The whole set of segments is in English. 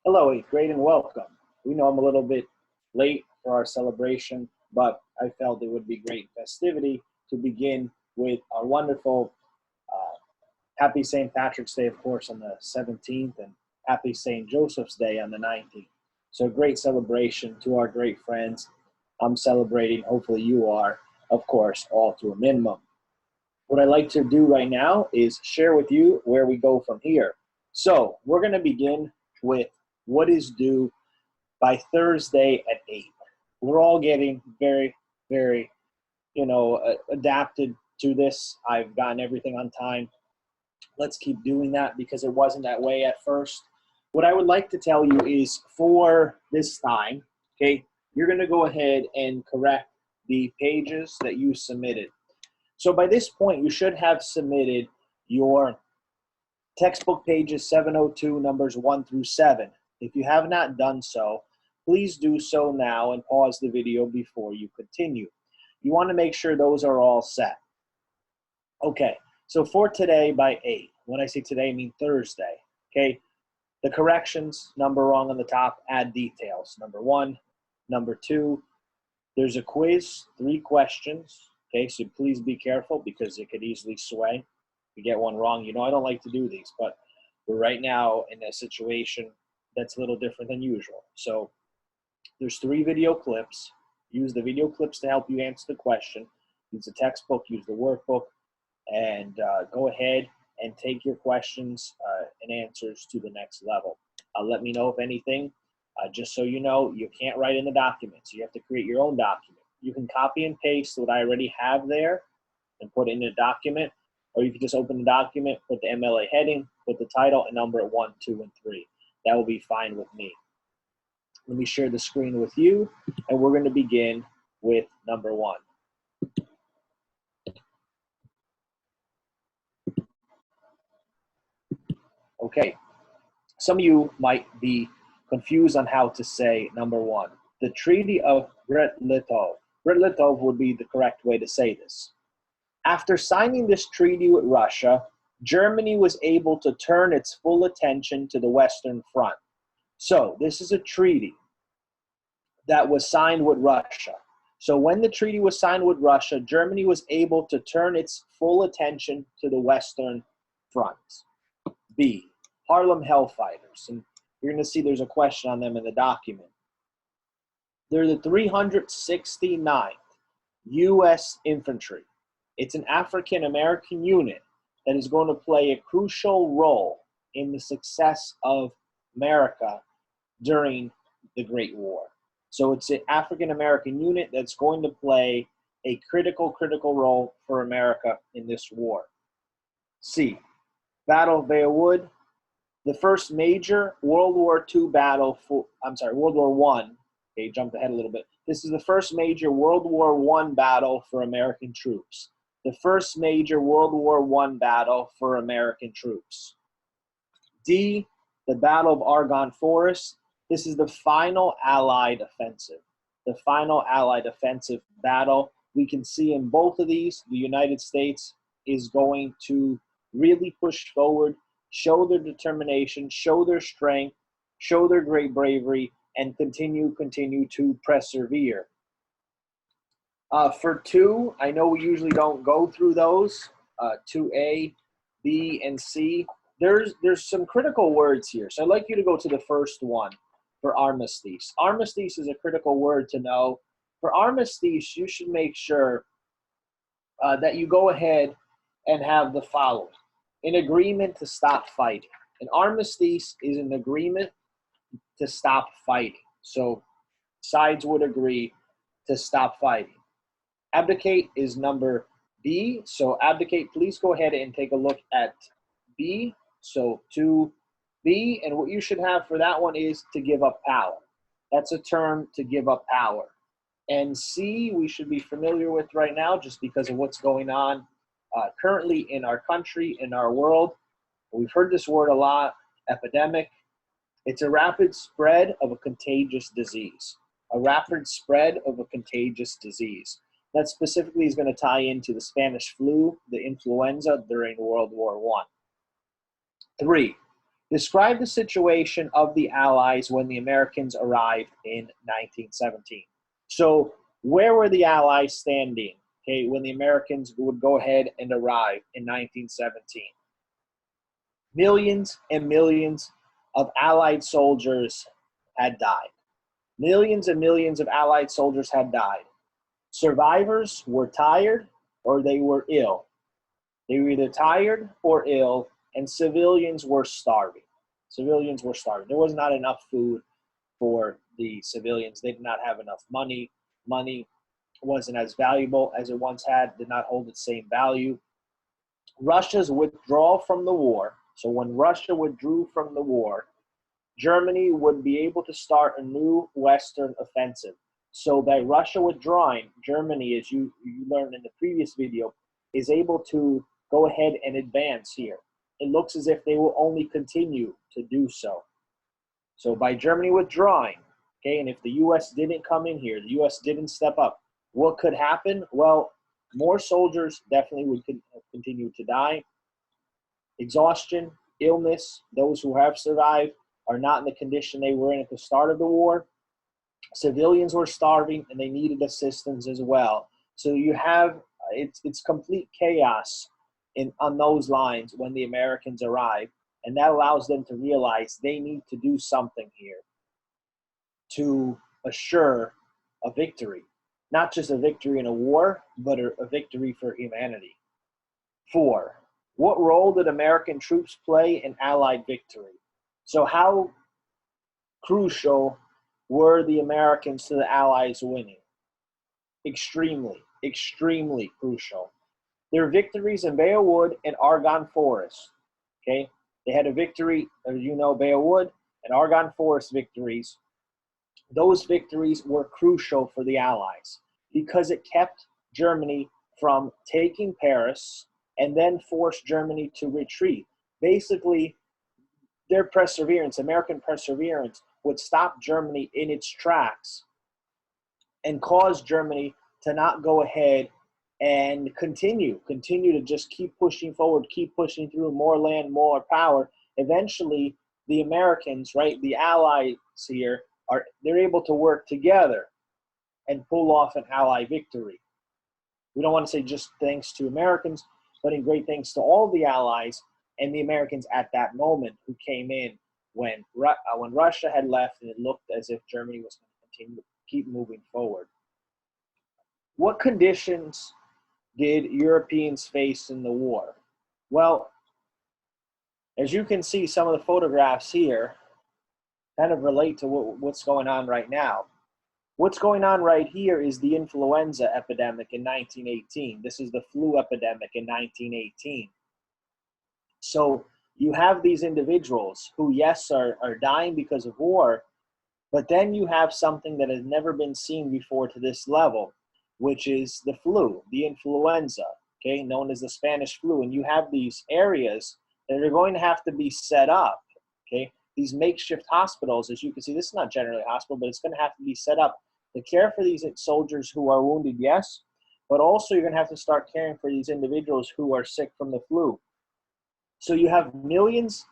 Hello, eighth grade, and welcome. We know I'm a little bit late for our celebration, but I felt it would be great festivity to begin with our wonderful Happy St. Patrick's Day, of course, on the 17th, and Happy St. Joseph's Day on the 19th. So, a great celebration to our great friends. I'm celebrating, hopefully, you are, of course, all to a minimum. What I'd like to do right now is share with you where we go from here. So, we're going to begin with what is due by Thursday at 8. We're all getting very, very, adapted to this. I've gotten everything on time. Let's keep doing that because it wasn't that way at first. What I would like to tell you is for this time, okay, you're going to go ahead and correct the pages that you submitted. So by this point, you should have submitted your textbook pages 702, numbers 1 through 7. If you have not done so, please do so now and pause the video before you continue. You want to make sure those are all set. Okay, so for today by 8, when I say today, I mean Thursday, okay? The corrections, number wrong on the top, add details. Number 1, number 2, there's a quiz, 3 questions, okay? So please be careful because it could easily sway. If you get one wrong, I don't like to do these, but we're right now in a situation that's a little different than usual. So there's 3 video clips. Use the video clips to help you answer the question. Use the textbook, use the workbook, and go ahead and take your questions and answers to the next level. Let me know if anything. Just so you know, you can't write in the document, so you have to create your own document. You can copy and paste what I already have there and put it in a document, or you can just open the document, put the MLA heading, put the title, and number it 1, 2, and 3. That will be fine with me. Let me share the screen with you, and we're going to begin with number 1. Okay, some of you might be confused on how to say number 1. The Treaty of Brest-Litov. Brest-Litov would be the correct way to say this. After signing this treaty with Russia, Germany was able to turn its full attention to the Western Front. So this is a treaty that was signed with Russia. So when the treaty was signed with Russia, Germany was able to turn its full attention to the Western Front. B, Harlem Hellfighters. And you're going to see there's a question on them in the document. They're the 369th U.S. Infantry. It's an African-American unit that is going to play a crucial role in the success of America during the Great War. So it's an African-American unit that's going to play a critical role for America in this war. C, Battle of Bay of Wood, the first major World War II battle World War I. Okay, jumped ahead a little bit. This is the first major World War I battle for American troops. The first major World War I battle for American troops. D, the Battle of Argonne Forest. This is the final Allied offensive. The final Allied offensive battle. We can see in both of these, the United States is going to really push forward, show their determination, show their strength, show their great bravery, and continue to persevere. For 2, I know we usually don't go through those, 2A, B, and C. There's some critical words here. So I'd like you to go to the first one for armistice. Armistice is a critical word to know. For armistice, you should make sure that you go ahead and have the following. An agreement to stop fighting. An armistice is an agreement to stop fighting. So sides would agree to stop fighting. Abdicate is number B. So abdicate, please go ahead and take a look at B. So 2B. And what you should have for that one is to give up power. That's a term, to give up power. And C, we should be familiar with right now just because of what's going on currently in our country, in our world. We've heard this word a lot, epidemic. It's a rapid spread of a contagious disease. A rapid spread of a contagious disease. That specifically is going to tie into the Spanish flu, the influenza during World War I. 3, Describe the situation of the Allies when the Americans arrived in 1917. So where were the Allies standing, okay, when the Americans would go ahead and arrive in 1917? Millions and millions of Allied soldiers had died. Millions and millions of Allied soldiers had died. Survivors were tired or they were ill. They were either tired or ill, and civilians were starving. Civilians were starving. There was not enough food for the civilians. They did not have enough money. Money wasn't as valuable as it once had, did not hold its same value. Russia's withdrawal from the war, so when Russia withdrew from the war, Germany would be able to start a new Western offensive. So by Russia withdrawing, Germany, as you learned in the previous video, is able to go ahead and advance here. It looks as if they will only continue to do so. So by Germany withdrawing, okay, and if the U.S. didn't come in here, the U.S. didn't step up, what could happen? Well, more soldiers definitely would continue to die. Exhaustion, illness, those who have survived are not in the condition they were in at the start of the war. Civilians were starving and they needed assistance as well. So you have, it's complete chaos on those lines when the Americans arrive, and that allows them to realize they need to do something here to assure a victory. Not just a victory in a war, but a victory for humanity. 4, what role did American troops play in Allied victory? So how crucial were the Americans to the Allies winning? Extremely, extremely crucial. Their victories in Beowulf and Argonne Forest, okay? They had a victory, as you know, Beowulf and Argonne Forest victories. Those victories were crucial for the Allies because it kept Germany from taking Paris and then forced Germany to retreat. Basically, their perseverance, American perseverance, would stop Germany in its tracks and cause Germany to not go ahead and continue to just keep pushing forward, keep pushing through more land, more power. Eventually, the Americans, right, the Allies here, they're able to work together and pull off an Allied victory. We don't want to say just thanks to Americans, but in great thanks to all the Allies and the Americans at that moment who came in when Russia had left and it looked as if Germany was going to continue to keep moving forward. What conditions did Europeans face in the war? Well, as you can see, some of the photographs here kind of relate to what's going on right now. What's going on right here is the influenza epidemic in 1918. This is the flu epidemic in 1918. So you have these individuals who, yes, are dying because of war, but then you have something that has never been seen before to this level, which is the flu, the influenza, okay, known as the Spanish flu. And you have these areas that are going to have to be set up, okay? These makeshift hospitals, as you can see, this is not generally a hospital, but it's going to have to be set up to care for these soldiers who are wounded, yes, but also you're going to have to start caring for these individuals who are sick from the flu. So you have millions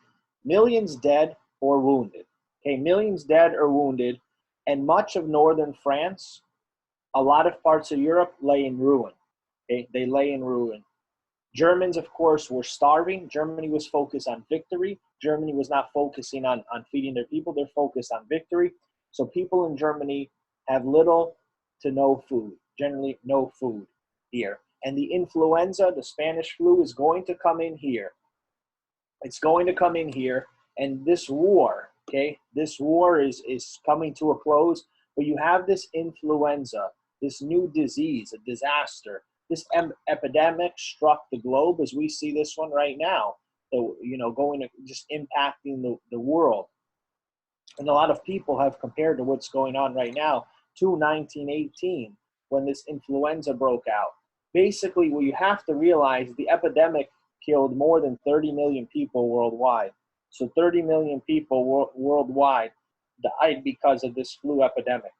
dead or wounded, okay, millions dead or wounded, and much of northern France, a lot of parts of Europe lay in ruin, okay, they lay in ruin. Germans, of course, were starving. Germany was focused on victory. Germany was not focusing on feeding their people. They're focused on victory. So people in Germany have little to no food, generally no food here. And the influenza, the Spanish flu, is going to come in here. It's going to come in here. And this war, okay, this war is coming to a close. But you have this influenza, this new disease, a disaster. This epidemic struck the globe as we see this one right now, going to just impacting the world. And a lot of people have compared to what's going on right now to 1918 when this influenza broke out. Basically, what you have to realize, the epidemic killed more than 30 million people worldwide. So 30 million people worldwide died because of this flu epidemic.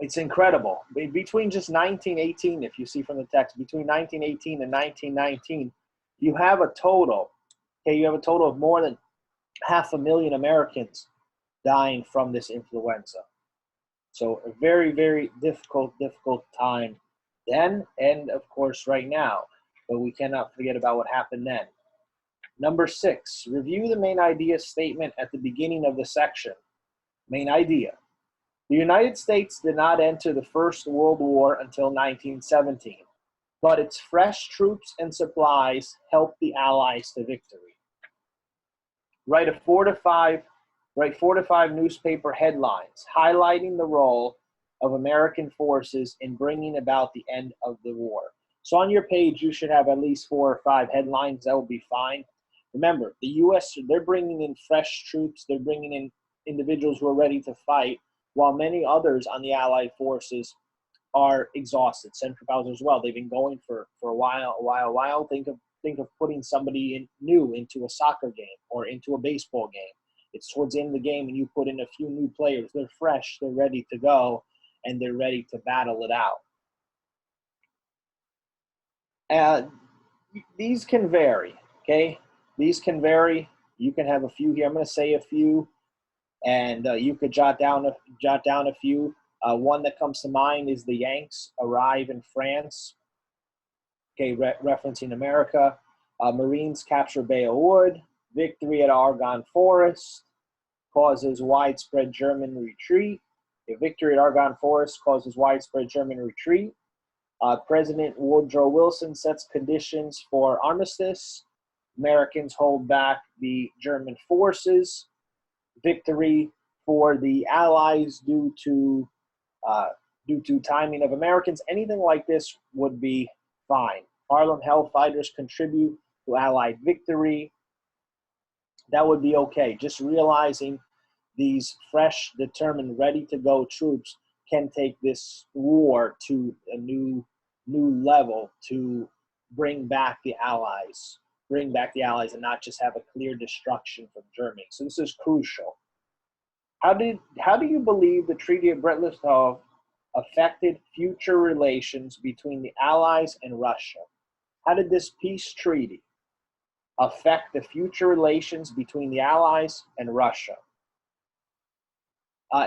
It's incredible. Between just 1918, if you see from the text, between 1918 and 1919, you have a total, okay, you have a total of more than 500,000 Americans dying from this influenza. So a very, very difficult time then, and of course right now. But we cannot forget about what happened then. Number 6, review the main idea statement at the beginning of the section. Main idea. The United States did not enter the First World War until 1917, but its fresh troops and supplies helped the Allies to victory. Write 4 to 5 newspaper headlines highlighting the role of American forces in bringing about the end of the war. So on your page, you should have at least 4 or 5 headlines. That will be fine. Remember, the U.S., they're bringing in fresh troops. They're bringing in individuals who are ready to fight, while many others on the Allied forces are exhausted. Central powers as well. They've been going for a while. Think of putting somebody new into a soccer game or into a baseball game. It's towards the end of the game, and you put in a few new players. They're fresh. They're ready to go, and they're ready to battle it out. These can vary, okay? These can vary. You can have a few here. I'm going to say a few, and you could jot down a few. One that comes to mind is the Yanks arrive in France, okay, referencing America. Marines capture Bay of Wood. Victory at Argonne Forest causes widespread German retreat. A victory at Argonne Forest causes widespread German retreat. President Woodrow Wilson sets conditions for armistice. Americans hold back the German forces. Victory for the Allies due to timing of Americans. Anything like this would be fine. Harlem Hellfighters contribute to Allied victory. That would be okay. Just realizing these fresh, determined, ready-to-go troops can take this war to a new level to bring back the Allies and not just have a clear destruction from Germany. So this is crucial. How do you believe the Treaty of Brest-Litovsk affected future relations between the Allies and Russia? How did this peace treaty affect the future relations between the Allies and Russia?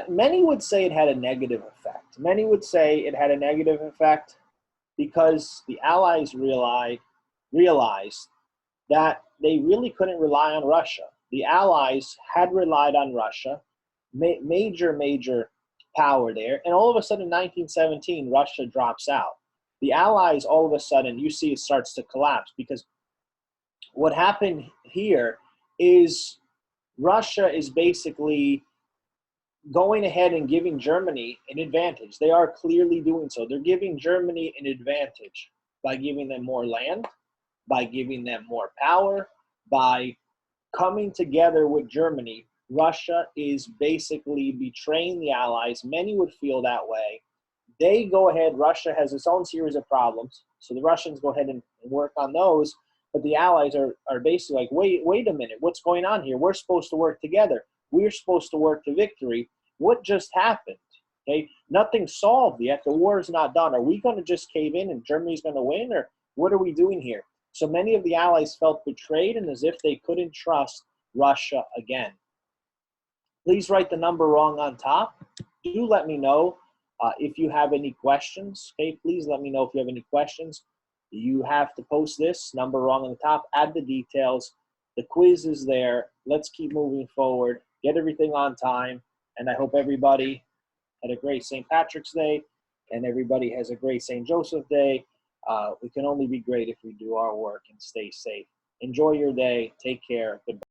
Many would say it had a negative effect. Many would say it had a negative effect because the Allies realized that they really couldn't rely on Russia. The Allies had relied on Russia, major power there, and all of a sudden in 1917, Russia drops out. The Allies, all of a sudden, you see it starts to collapse because what happened here is Russia is basically going ahead and giving Germany an advantage. They are clearly doing so. They're giving Germany an advantage by giving them more land, by giving them more power, by coming together with Germany. Russia is basically betraying the Allies. Many would feel that way. They go ahead. Russia has its own series of problems, so the Russians go ahead and work on those. But the Allies are basically like, wait a minute, what's going on here? We're supposed to work together. We're supposed to work to victory. What just happened? Okay, nothing's solved yet. The war is not done. Are we going to just cave in and Germany's going to win, or what are we doing here? So many of the Allies felt betrayed and as if they couldn't trust Russia again. Please write the number wrong on top. Do let me know if you have any questions. Okay, please let me know if you have any questions. You have to post this number wrong on the top, add the details. The quiz is there. Let's keep moving forward. Get everything on time. And I hope everybody had a great St. Patrick's Day and everybody has a great St. Joseph Day. We can only be great if we do our work and stay safe. Enjoy your day. Take care. Goodbye.